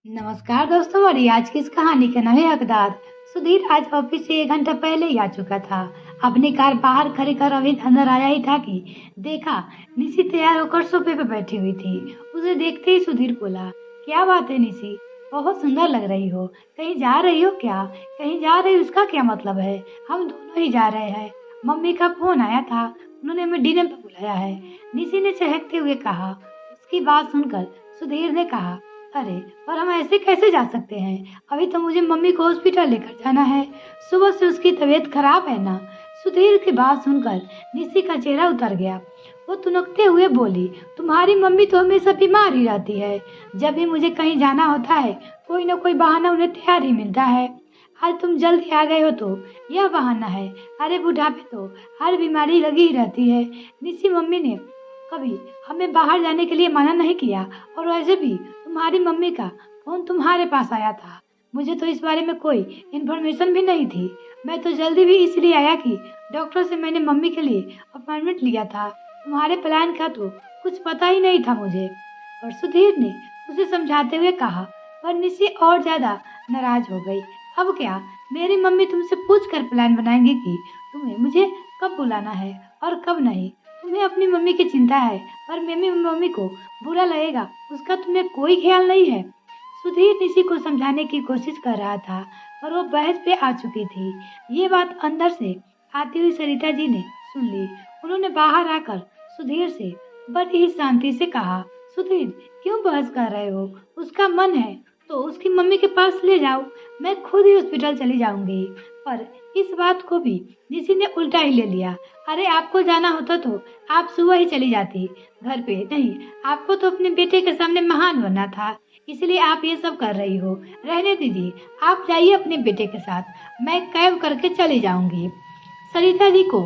नमस्कार दोस्तों, और आज की इस कहानी का नाम है हकदार। सुधीर आज ऑफिस से 1 घंटा पहले ही आ चुका था। अपनी कार बाहर खड़ी कर अभी अंदर आया ही था कि देखा निशी तैयार होकर सोफे पे बैठी हुई थी। उसे देखते ही सुधीर बोला, क्या बात है निशी, बहुत सुंदर लग रही हो। कहीं जा रही हो क्या? कहीं जा रही हो उसका क्या मतलब है? हम दोनों ही जा रहे हैं। मम्मी का फोन आया था, उन्होंने हमें डिनर पे बुलाया है, निशी ने चहकते हुए कहा। उसकी बात सुनकर सुधीर ने कहा, अरे पर हम ऐसे कैसे जा सकते हैं? अभी तो मुझे मम्मी को हॉस्पिटल लेकर जाना है। सुबह से उसकी तबीयत खराब है ना। सुधीर की बात सुनकर निशी का चेहरा उतर गया। वो तुनकते हुए बोली, तुम्हारी मम्मी तो हमेशा बीमार ही रहती है। जब भी मुझे कहीं जाना होता है कोई ना कोई बहाना उन्हें तैयार ही मिलता है। आज तुम जल्दी आ गए हो तो यह बहाना है। अरे बुढ़ापे तो हर बीमारी लगी ही रहती है। निशी मम्मी ने कभी हमें बाहर जाने के लिए मना नहीं किया, और वैसे भी तुम्हारी मम्मी का फोन तुम्हारे पास आया था। मुझे तो इस बारे में कोई इन्फॉर्मेशन भी नहीं थी। मैं तो जल्दी भी इसलिए आया कि डॉक्टर से मैंने मम्मी के लिए अपॉइंटमेंट लिया था। तुम्हारे प्लान का तो कुछ पता ही नहीं था मुझे। और सुधीर ने उसे समझाते हुए कहा। पर निशी और ज्यादा नाराज हो गई। अब क्या मेरी मम्मी तुमसे पूछ कर प्लान बनाएंगे कि तुम्हें मुझे कब बुलाना है और कब नहीं? तुम्हें अपनी मम्मी की चिंता है, पर मम्मी को बुरा लगेगा उसका तुम्हें कोई ख्याल नहीं है। सुधीर निशी को समझाने की कोशिश कर रहा था, पर वो बहस पे आ चुकी थी। ये बात अंदर से आती हुई सरिता जी ने सुन ली। उन्होंने बाहर आकर सुधीर से बड़ी ही शांति से कहा, सुधीर क्यों बहस कर रहे हो? उसका मन है तो उसकी मम्मी के पास ले जाओ, मैं खुद ही हॉस्पिटल चली जाऊंगी। पर इस बात को भी निशी ने उल्टा ही ले लिया। अरे आपको जाना होता तो आप सुबह ही चली जाती, घर पे नहीं। आपको तो अपने बेटे के सामने महान बनना था, इसलिए आप ये सब कर रही हो। रहने दीजिए, आप जाइए अपने बेटे के साथ, मैं कैब करके चली जाऊंगी। सरिता जी को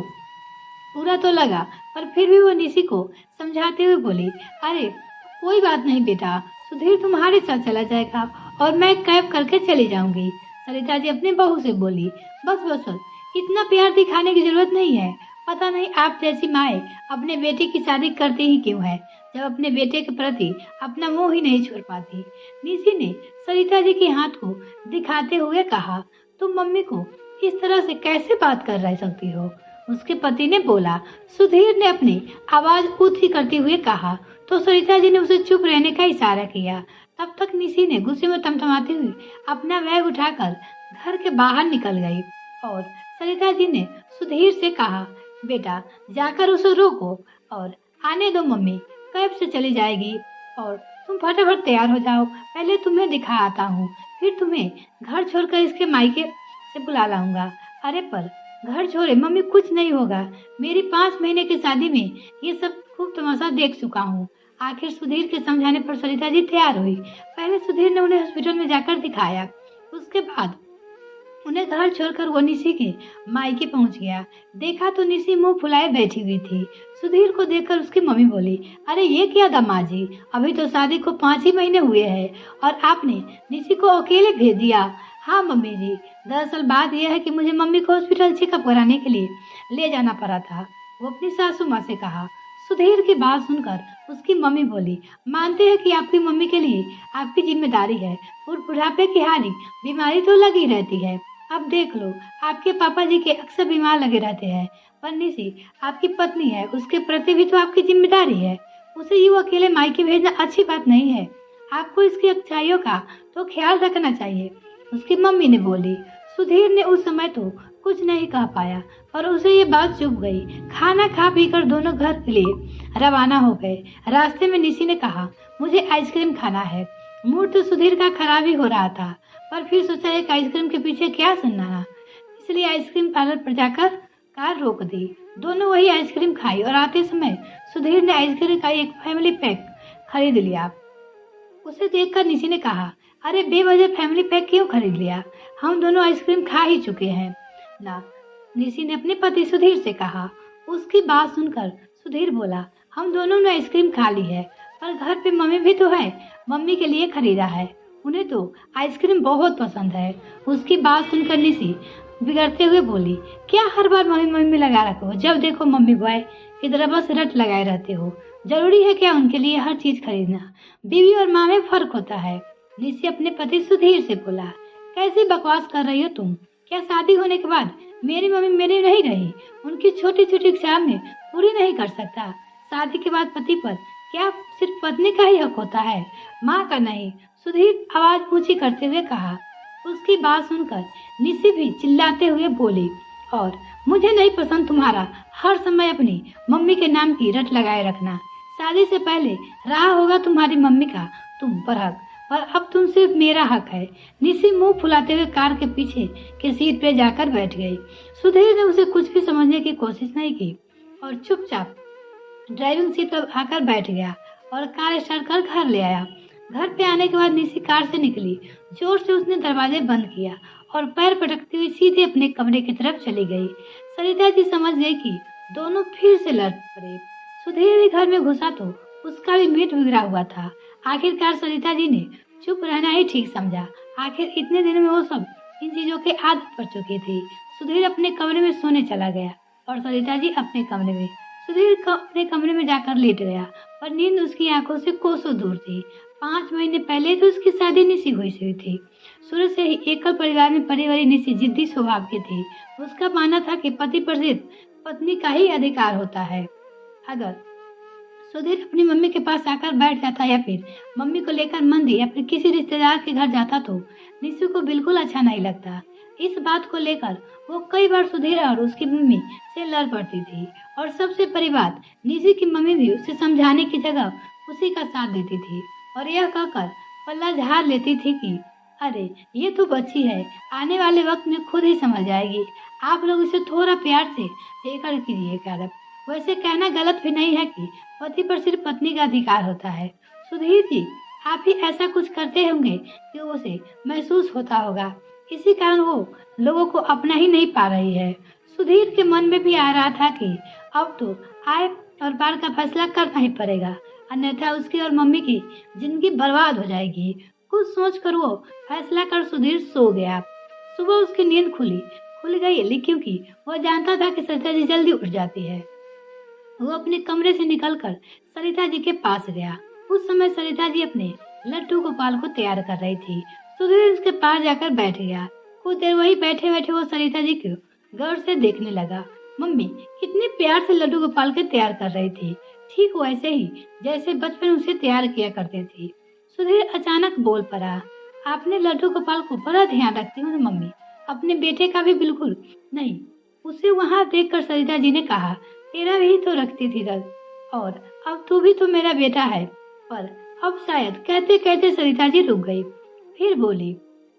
बुरा तो लगा, पर फिर भी वो निशी को समझाते हुए बोली, अरे कोई बात नहीं बेटा, सुधीर तुम्हारे साथ चला जाएगा और मैं कैब करके चली जाऊंगी। सरिता जी अपनी बहू से बोली, बस बस बस, इतना प्यार दिखाने की जरूरत नहीं है। पता नहीं आप जैसी माए अपने बेटे की शादी करती ही क्यों है, जब अपने बेटे के प्रति अपना मोह ही नहीं छोड़ पाती। निशी ने सरिता जी के हाथ को दिखाते हुए कहा, तुम मम्मी को इस तरह से कैसे बात कर रह सकती हो? उसके पति ने बोला। सुधीर ने अपनी आवाज ऊंची करते हुए कहा, तो सरिता जी ने उसे चुप रहने का इशारा किया। तब तक निशी ने गुस्से में तमतमाते हुए अपना बैग उठाकर घर के बाहर निकल गई। और सरिता जी ने सुधीर से कहा, बेटा जाकर उसे रोको और आने दो, मम्मी कैब से चली जाएगी। और तुम फटाफट तैयार हो जाओ, पहले तुम्हें दिखा आता हूँ, फिर तुम्हें घर छोड़कर इसके मायके से बुला लाऊंगा। अरे पर घर छोड़े मम्मी, कुछ नहीं होगा। मेरी 5 महीने की शादी में ये सब खूब तमाशा देख चुका हूँ। आखिर सुधीर के समझाने पर सरिता जी तैयार हुई। पहले सुधीर ने उन्हें हॉस्पिटल में जाकर दिखाया, उसके बाद उन्हें घर छोड़कर वो निशी के मायके पहुंच गया। देखा तो निशी मुंह फुलाए बैठी हुई थी। सुधीर को देखकर उसकी मम्मी बोली, अरे ये क्या दामाद जी, अभी तो शादी को 5 ही महीने हुए हैं और आपने निशी को अकेले भेज दिया। हाँ मम्मी जी, दरअसल बात यह है कि मुझे मम्मी को हॉस्पिटल चेकअप कराने के लिए ले जाना पड़ा था, वो अपनी सासू माँ से कहा। सुधीर की बात सुनकर उसकी मम्मी बोली, मानते हैं कि आपकी मम्मी के लिए आपकी जिम्मेदारी है, और बुढ़ापे की हानि बीमारी तो लगी रहती है। अब देख लो, आपके पापा जी के अक्सर बीमार लगे रहते हैं, पर निशी आपकी पत्नी है, उसके प्रति भी तो आपकी जिम्मेदारी है। उसे यूं अकेले मायके भेजना अच्छी बात नहीं है। आपको इसकी अच्छाइयों का तो ख्याल रखना चाहिए, उसकी मम्मी ने बोली। सुधीर ने उस समय तो कुछ नहीं कह पाया, पर उसे ये बात चुभ गई। खाना खा पीकर दोनों घर के लिए रवाना हो गए। रास्ते में निशी ने कहा, मुझे आइसक्रीम खाना है। मूड तो सुधीर का खराब ही हो रहा था, पर फिर सोचा एक आइसक्रीम के पीछे क्या सुनना, इसलिए आइसक्रीम पार्लर पर जाकर कार रोक दी। दोनों वही आइसक्रीम खाई और आते समय सुधीर ने आइसक्रीम का एक फैमिली पैक खरीद लिया। उसे देखकर निशी ने कहा, अरे बेवजह फैमिली पैक क्यों खरीद लिया? हम दोनों आइसक्रीम खा ही चुके हैं ना, निशी ने अपने पति सुधीर से कहा। उसकी बात सुनकर सुधीर बोला, हम दोनों ने आइसक्रीम खा ली है, पर घर पे मम्मी भी तो है, मम्मी के लिए खरीदा है, उन्हें तो आइसक्रीम बहुत पसंद है। उसकी बात सुनकर निशी बिगड़ते हुए बोली, क्या हर बार मम्मी मम्मी लगा रखे हो? जब देखो मम्मी बॉय की तरह बस रट लगाए रहते हो। जरूरी है क्या उनके लिए हर चीज खरीदना? बीवी और माँ में फर्क होता है। निशी अपने पति सुधीर से बोला, कैसी बकवास कर रही हो तुम? क्या शादी होने के बाद मेरी मम्मी मेरी नहीं रही? उनकी छोटी छोटी इच्छा में पूरी नहीं कर सकता? शादी के बाद पति पर क्या सिर्फ पत्नी का ही हक होता है, माँ का नहीं? सुधीर आवाज ऊंची करते हुए कहा। उसकी बात सुनकर निशी भी चिल्लाते हुए बोली, और मुझे नहीं पसंद तुम्हारा हर समय अपनी मम्मी के नाम की रट लगाए रखना। शादी से पहले रहा होगा तुम्हारी मम्मी का तुम पर हक, और अब तुम सिर्फ मेरा हक है। निशी मुंह फुलाते हुए कार के पीछे के सीट पे जाकर बैठ गई। सुधीर ने उसे कुछ भी समझने की कोशिश नहीं की और चुपचाप ड्राइविंग सीट पर आकर बैठ गया और कार स्टार्ट कर घर ले आया। घर पे आने के बाद निशी कार से निकली। जोर से उसने दरवाजे बंद किया और पैर पटकती हुई सीधे अपने कमरे की तरफ चली गई। सरिता जी समझ गई कि दोनों फिर से लड़ पड़े। सुधीर भी घर में घुसा तो उसका भी मीट बिगड़ा हुआ था। आखिरकार सरिता जी ने चुप रहना ही ठीक समझा। आखिर इतने दिन में वो सब इन चीजों के आदत पड़ चुकी थी। सुधीर अपने कमरे में सोने चला गया और सरिता जी अपने कमरे में। सुधीर अपने कमरे में जाकर लेट गया, पर नींद उसकी आंखों से कोसों दूर थी। 5 महीने पहले तो उसकी शादी निशी हुई थी। शुरू से ही एकल परिवार में पली बड़ी निशी जिद्दी स्वभाव की थी। उसका मानना था कि पति पर सिर्फ पत्नी का ही अधिकार होता है। अगर सुधीर अपनी मम्मी के पास आकर बैठ जाता या फिर मम्मी को लेकर मंदिर या फिर किसी रिश्तेदार के घर जाता तो निशी को बिल्कुल अच्छा नहीं लगता। इस बात को लेकर वो कई बार सुधीर और उसकी मम्मी से लड़ पड़ती थी, और सबसे बड़ी बात, निशी की मम्मी भी उसे समझाने की जगह उसी का साथ देती थी और यह कहकर पल्ला झाड़ लेती थी कि अरे ये तो बच्ची है, आने वाले वक्त में खुद ही समझ जाएगी। आप लोग इसे थोड़ा प्यार से लेकर कीजिएगा। वैसे कहना गलत भी नहीं है कि पति पर सिर्फ पत्नी का अधिकार होता है। सुधीर जी, आप ही ऐसा कुछ करते होंगे कि उसे महसूस होता होगा, इसी कारण वो लोगों को अपना ही नहीं पा रही है। सुधीर के मन में भी आ रहा था कि अब तो आय और बार का फैसला करना ही पड़ेगा, अन्यथा उसकी और मम्मी की जिंदगी बर्बाद हो जाएगी। कुछ सोचकर वो फैसला कर सुधीर सो गया। सुबह उसकी नींद खुल गई, क्योंकि वह जानता था कि सरिता जी जल्दी उठ जाती है। वो अपने कमरे से निकलकर सरिता जी के पास गया। उस समय सरिता जी अपने लड्डू गोपाल को तैयार कर रही थी। सुधीर उसके पास जाकर बैठ गया। कुछ देर वही बैठे बैठे वो सरिता जी को गौर से देखने लगा। मम्मी कितने प्यार से लड्डू गोपाल के तैयार कर रही थी, ठीक वैसे ही जैसे बचपन उसे तैयार किया करते थे। सुधीर अचानक बोल पड़ा, आपने लड्डू गोपाल को बड़ा ध्यान रखती हूँ मम्मी, अपने बेटे का भी बिल्कुल नहीं। उसे वहाँ देखकर सरिता जी ने कहा, तेरा भी तो रखती थी रल, और अब तू भी तो मेरा बेटा है। पर अब शायद कहते कहते सरिता जी रुक गई, फिर बोली,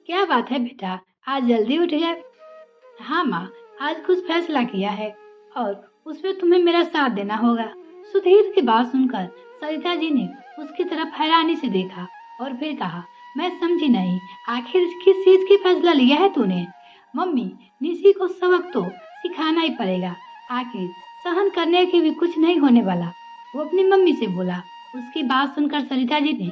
क्या बात है बेटा, आज जल्दी उठ गए? हाँ माँ, आज कुछ फैसला किया है और उसमें तुम्हें मेरा साथ देना होगा। सुधीर की बात सुनकर सरिता जी ने उसकी तरफ हैरानी से देखा और फिर कहा, मैं समझी नहीं, आखिर किस चीज की फैसला लिया है तूने? मम्मी, निशी को सबक तो सिखाना ही पड़ेगा, आखिर सहन करने के भी कुछ नहीं होने वाला, वो अपनी मम्मी से बोला। उसकी बात सुनकर सरिता जी ने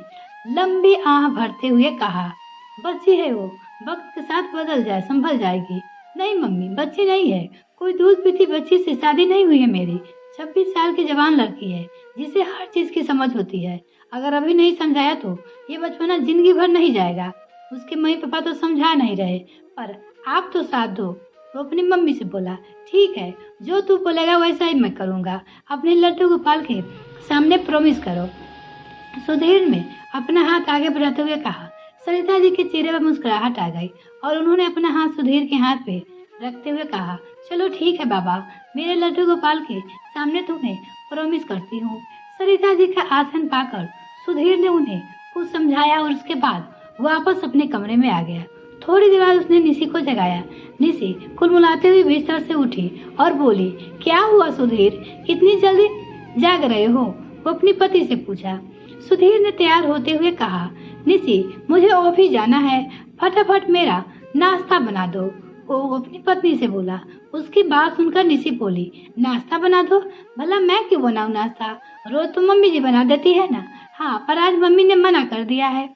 लंबी आह भरते हुए कहा, बच्ची है वो, वक्त के साथ बदल जाए, संभल जाएगी। नहीं मम्मी, बच्ची नहीं है, कोई दूध पीती बच्ची से शादी नहीं हुई है मेरी। 26 साल की जवान लड़की है जिसे हर चीज की समझ होती है। अगर अभी नहीं समझाया तो ये बचपना जिंदगी भर नहीं जाएगा। उसके मम्मी पापा तो समझा नहीं रहे, पर आप तो साथ दो। वो अपनी मम्मी से बोला, ठीक है, जो तू बोलेगा वैसा ही मैं करूँगा, अपने लड्डू गोपाल के सामने प्रॉमिस करो। सुधीर ने अपना हाथ आगे बढ़ाते हुए कहा। सरिता जी के चेहरे पर मुस्कुराहट आ गई और उन्होंने अपना हाथ सुधीर के हाथ पे रखते हुए कहा, चलो ठीक है बाबा, मेरे लड्डू गोपाल के सामने तुम्हें प्रॉमिस करती हूँ। सरिता जी का आसन पाकर सुधीर ने उन्हें कुछ समझाया और उसके बाद वापस अपने कमरे में आ गया। थोड़ी देर बाद उसने निशी को जगाया। निशी कुलमुलाते हुए बिस्तर से उठी और बोली, क्या हुआ सुधीर, इतनी जल्दी जाग रहे हो? वो अपने पति से पूछा। सुधीर ने तैयार होते हुए कहा, निशी, मुझे ऑफिस जाना है, फटाफट मेरा नाश्ता बना दो। वो अपनी पत्नी से बोला। उसकी बात सुनकर निशी बोली, नाश्ता बना दो? भला मैं क्यों बनाऊं नाश्ता, रोज तो मम्मी जी बना देती है ना। हाँ, पर आज मम्मी ने मना कर दिया है।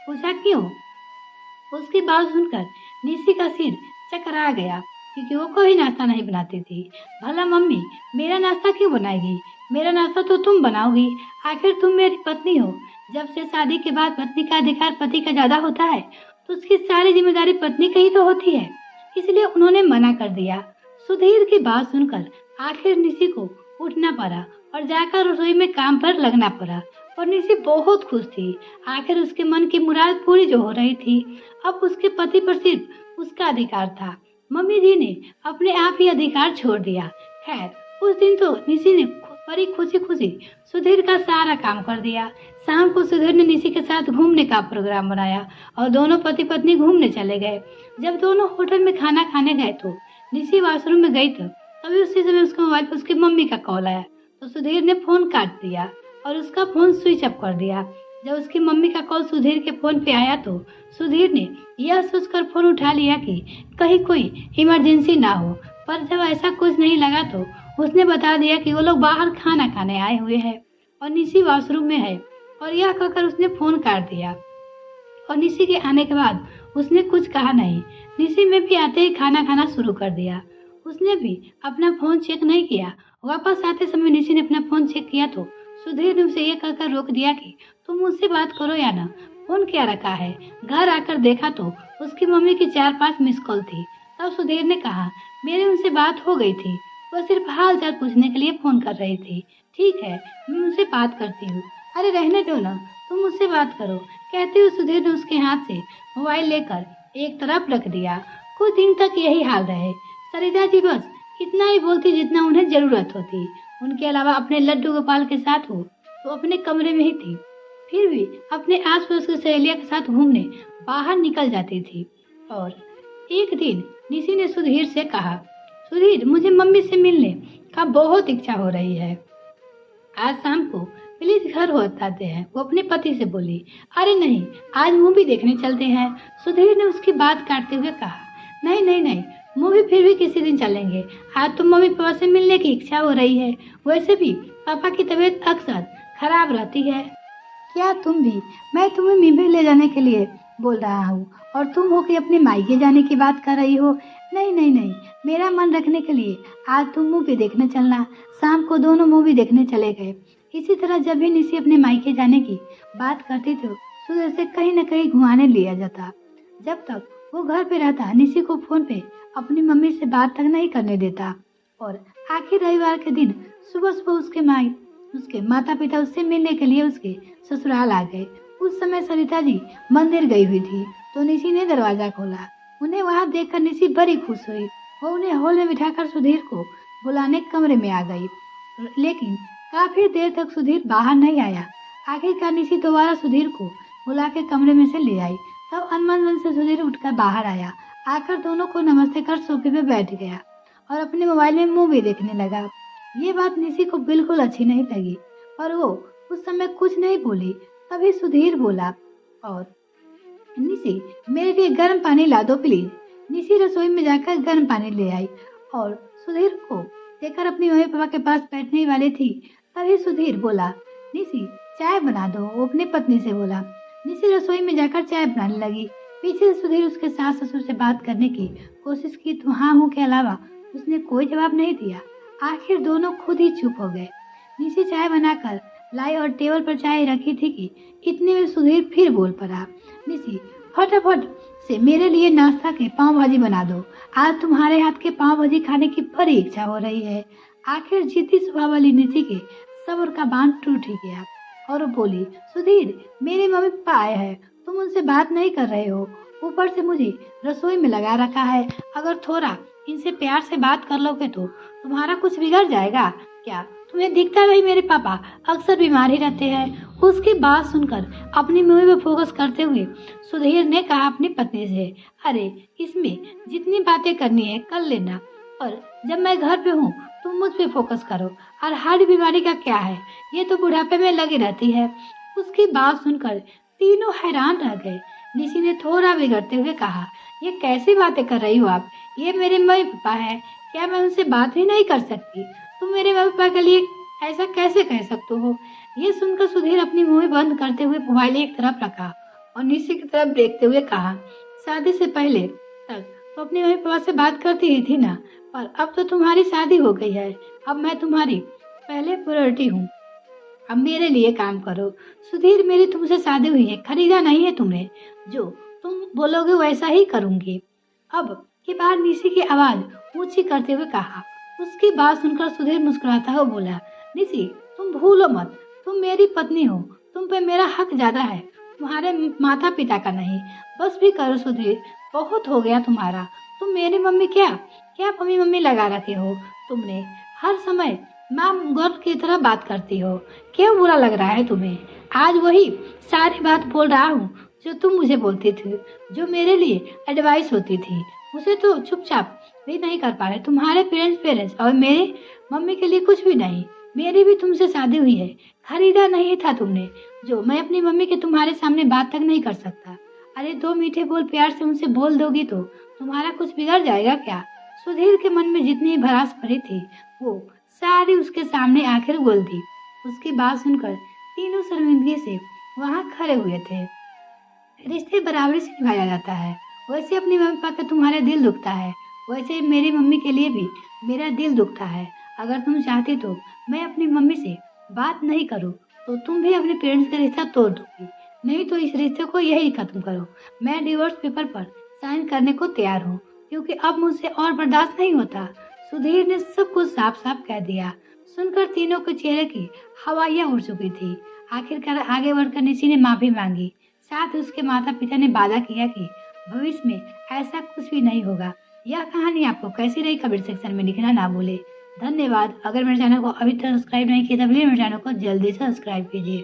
पूछा क्यों? उसकी बात सुनकर निशी का सिर चकरा गया, क्योंकि वो कोई नाश्ता नहीं बनाती थी। भला मम्मी मेरा नाश्ता क्यों बनाएगी? मेरा नाश्ता तो तुम बनाओगी, आखिर तुम मेरी पत्नी हो। जब से शादी के बाद पत्नी का अधिकार पति का ज्यादा होता है तो उसकी सारी जिम्मेदारी पत्नी की ही तो होती है, इसलिए उन्होंने मना कर दिया। सुधीर की बात सुनकर आखिर निशी को उठना पड़ा और जाकर रसोई में काम पर लगना पड़ा और निशी बहुत खुश थी। आखिर उसके मन की मुराद पूरी जो हो रही थी। अब उसके पति पर सिर्फ उसका अधिकार था। मम्मी जी ने अपने आप ही अधिकार छोड़ दिया। खैर, उस दिन तो निशी ने बड़ी खुशी खुशी सुधीर का सारा काम कर दिया। शाम को सुधीर ने निशी के साथ घूमने का प्रोग्राम बनाया और दोनों पति पत्नी घूमने चले गए। जब दोनों होटल में खाना खाने गए तो निशी वॉशरूम में गई तो तभी उसी समय उसके मोबाइल पर उसकी मम्मी का कॉल आया तो सुधीर ने फोन काट दिया और उसका फोन स्विच ऑफ कर दिया। जब उसकी मम्मी का कॉल सुधीर के फोन पे आया तो सुधीर ने यह सोचकर फोन उठा लिया कि कहीं कोई इमरजेंसी ना हो, पर जब ऐसा कुछ नहीं लगा तो उसने बता दिया कि वो लोग बाहर खाना खाने आए हुए हैं और निशी वॉशरूम में है, और यह कहकर उसने फोन काट दिया। और निशी के आने के बाद उसने कुछ कहा नहीं। निशी में भी आते ही खाना खाना शुरू कर दिया। उसने भी अपना फोन चेक नहीं किया। वापस आते समय निशी ने अपना फोन चेक किया तो सुधीर ने उसे ये कहकर रोक दिया कि तुम मुझसे बात करो या ना, फोन क्या रखा है। घर आकर देखा तो उसकी मम्मी की 4-5 मिस कॉल थी। तब सुधीर ने कहा, मेरी उनसे बात हो गई थी, वो सिर्फ हाल चाल पूछने के लिए फोन कर रही थी। ठीक है, मैं उनसे बात करती हूँ। अरे रहने दो ना, तुम मुझसे बात करो, कहते हुए सुधीर ने उसके हाथ से मोबाइल लेकर एक तरफ रख दिया। कुछ दिन तक यही हाल रहे। सरिता जी बस इतना ही बोलती जितना उन्हें जरूरत होती। उनके अलावा अपने लड्डू गोपाल के साथ हो तो अपने कमरे में ही थी, फिर भी अपने आसपास की सहेलियों के साथ घूमने बाहर निकल जाती थी। और एक दिन निशी ने सुधीर से कहा, सुधीर मुझे मम्मी से मिलने का बहुत इच्छा हो रही है, आज शाम को प्लीज घर हो आते हैं। वो अपने पति से बोली। अरे नहीं, आज मूवी देखने चलते हैं। सुधीर ने उसकी बात काटते हुए कहा, नहीं नहीं नहीं, मूवी फिर भी किसी दिन चलेंगे। आज तो मम्मी पापा से मिलने की इच्छा हो रही है। वैसे भी पापा की तबीयत अक्सर खराब रहती है। क्या तुम भी, मैं तुम्हें मूवी ले जाने के लिए बोल रहा हूँ और तुम हो कि अपने मायके जाने की बात कर रही हो। नहीं नहीं नहीं, मेरा मन रखने के लिए आज तुम मूवी देखने चलना। शाम को दोनों मूवी देखने चले गए। इसी तरह जब भी निशी अपने मायके जाने की बात करती तो सुधीर से कहीं न कहीं घुमाने लिया जाता। जब तक वो घर पे रहता निशी को फोन पे अपनी मम्मी से बात तक नहीं करने देता। और आखिर रविवार के दिन सुबह सुबह उसके माता पिता उससे मिलने के लिए उसके ससुराल आ गए। उस समय सरिता जी मंदिर गई हुई थी तो निशी ने दरवाजा खोला। उन्हें वहां देखकर निशी बड़ी खुश हुई। वो उन्हें हॉल में बिठाकर सुधीर को बुलाने कमरे में आ गई, लेकिन काफी देर तक सुधीर बाहर नहीं आया। आखिरकार निशी दोबारा सुधीर को बुला के कमरे में से ले आई। तब अनमन मन से सुधीर उठकर बाहर आया। आकर दोनों को नमस्ते कर सोफे पे बैठ गया और अपने मोबाइल में मूवी देखने लगा। ये बात निशी को बिल्कुल अच्छी नहीं लगी और वो उस समय कुछ नहीं बोली। तभी सुधीर बोला, और निशी मेरे लिए गर्म पानी ला दो प्लीज। निशी रसोई में जाकर गर्म पानी ले आई और सुधीर को लेकर अपनी मम्मी पापा के पास बैठने वाली थी। तभी सुधीर बोला, निशी चाय बना दो। वो अपनी पत्नी से बोला। निशी रसोई में जाकर चाय बनाने लगी। पीछे से सुधीर उसके सास ससुर से बात करने की कोशिश की तो हाँ हूँ के अलावा उसने कोई जवाब नहीं दिया। आखिर दोनों खुद ही चुप हो गए। निशी चाय बनाकर लाई और टेबल पर चाय रखी थी कि इतने में सुधीर फिर बोल पड़ा, निशी फटाफट से मेरे लिए नाश्ता के पाव भाजी बना दो। आज तुम्हारे हाथ के पाव भाजी खाने की बड़ी इच्छा हो रही है। आखिर जिद्दी स्वभाव वाली निशी के सब्र का बांध टूट ही गया और वो बोली, सुधीर मेरे मम्मी पापा आए हैं, तुम उनसे बात नहीं कर रहे हो। ऊपर से मुझे रसोई में लगा रखा है। अगर थोड़ा इनसे प्यार से बात कर लोगे तो तुम्हारा कुछ बिगड़ जाएगा क्या? तुम्हें दिखता नहीं मेरे पापा अक्सर बीमार ही रहते हैं। उसकी बात सुनकर अपनी मूवी पर फोकस करते हुए सुधीर ने कहा अपनी पत्नी से, अरे इसमें जितनी बातें करनी है कर लेना, और जब मैं घर पे हूँ तुम मुझ पे फोकस करो। और हार्ट बीमारी का क्या है, ये तो बुढ़ापे में लगी रहती है। उसकी बात सुनकर तीनों हैरान रह गए। निशी ने थोड़ा बिगड़ते हुए कहा, ये कैसी बातें कर रही हो आप? ये मेरे मम्मी पापा है, क्या मैं उनसे बात ही नहीं कर सकती? तुम मेरे मम्मी पापा के लिए ऐसा कैसे कह सकते हो? ये सुनकर सुधीर अपनी मूवी बंद करते हुए मोबाइल एक तरफ रखा और निशी की तरफ देखते हुए कहा, शादी से पहले तक तो अपने मम्मी पापा से बात करती ही थी ना, पर अब तो तुम्हारी शादी हो गई है। अब मैं तुम्हारी पहले प्रायोरिटी हूँ। अब मेरे लिए काम करो। सुधीर, मेरी तुमसे शादी हुई है, खरीदा नहीं है तुमने। जो तुम बोलोगे वैसा ही करूंगी। अब के बाद निशी की आवाज ऊंची करते हुए कहा। उसकी बात सुनकर सुधीर मुस्कुराता हुआ बोला, निशी, तुम भूलो मत, तुम मेरी पत्नी हो, तुम पे मेरा हक ज्यादा है, तुम्हारे माता पिता का नहीं। बस भी करो सुधीर, बहुत हो गया तुम्हारा। तुम मेरी मम्मी क्या क्या मम्मी मम्मी लगा रखे हो तुमने। हर समय माँ गर्व की तरह बात करती हो। क्यों बुरा लग रहा है तुम्हें? आज वही सारी बात बोल रहा हूँ जो तुम मुझे बोलती थी, जो मेरे लिए एडवाइस होती थी। उसे तो चुपचाप भी नहीं कर पा रहे। तुम्हारे पेरेंट्स और मेरे मम्मी के लिए कुछ भी नहीं। मेरी भी तुमसे शादी हुई है, खरीदा नहीं था तुमने। जो मैं अपनी मम्मी के तुम्हारे सामने बात तक नहीं कर सकता। अरे 2 मीठे बोल प्यार से उनसे बोल दोगी तो तुम्हारा कुछ बिगड़ जाएगा क्या? सुधीर के मन में जितनी भड़ास भरी थी वो सारी उसके सामने आखिर बोल दी। उसकी बात सुनकर तीनों शर्मिंदगी से वहां खड़े हुए थे। रिश्ते बराबरी से निभाया जाता है। वैसे अपनी मम्मी पापा का तुम्हारा दिल दुखता है, वैसे मेरी मम्मी के लिए भी मेरा दिल दुखता है। अगर तुम चाहती तो मैं अपनी मम्मी से बात नहीं करूं तो तुम भी अपने पेरेंट्स का रिश्ता तोड़ दोगी। नहीं तो इस रिश्ते को यही खत्म करो। मैं डिवोर्स पेपर पर साइन करने को तैयार हूँ, क्योंकि अब मुझसे और बर्दाश्त नहीं होता। सुधीर ने सब कुछ साफ साफ कह दिया। सुनकर तीनों के चेहरे की हवाइयां उड़ चुकी थी। आखिरकार आगे बढ़कर निशी ने माफी मांगी। साथ ही उसके माता पिता ने वादा किया कि भविष्य में ऐसा कुछ भी नहीं होगा। यह कहानी आपको कैसी रही कमेंट सेक्शन में लिखना ना भूले। धन्यवाद। अगर मेरे चैनल को अभी तक सब्सक्राइब नहीं किया तो प्लीज मेरे चैनल को जल्दी से सब्सक्राइब कीजिए।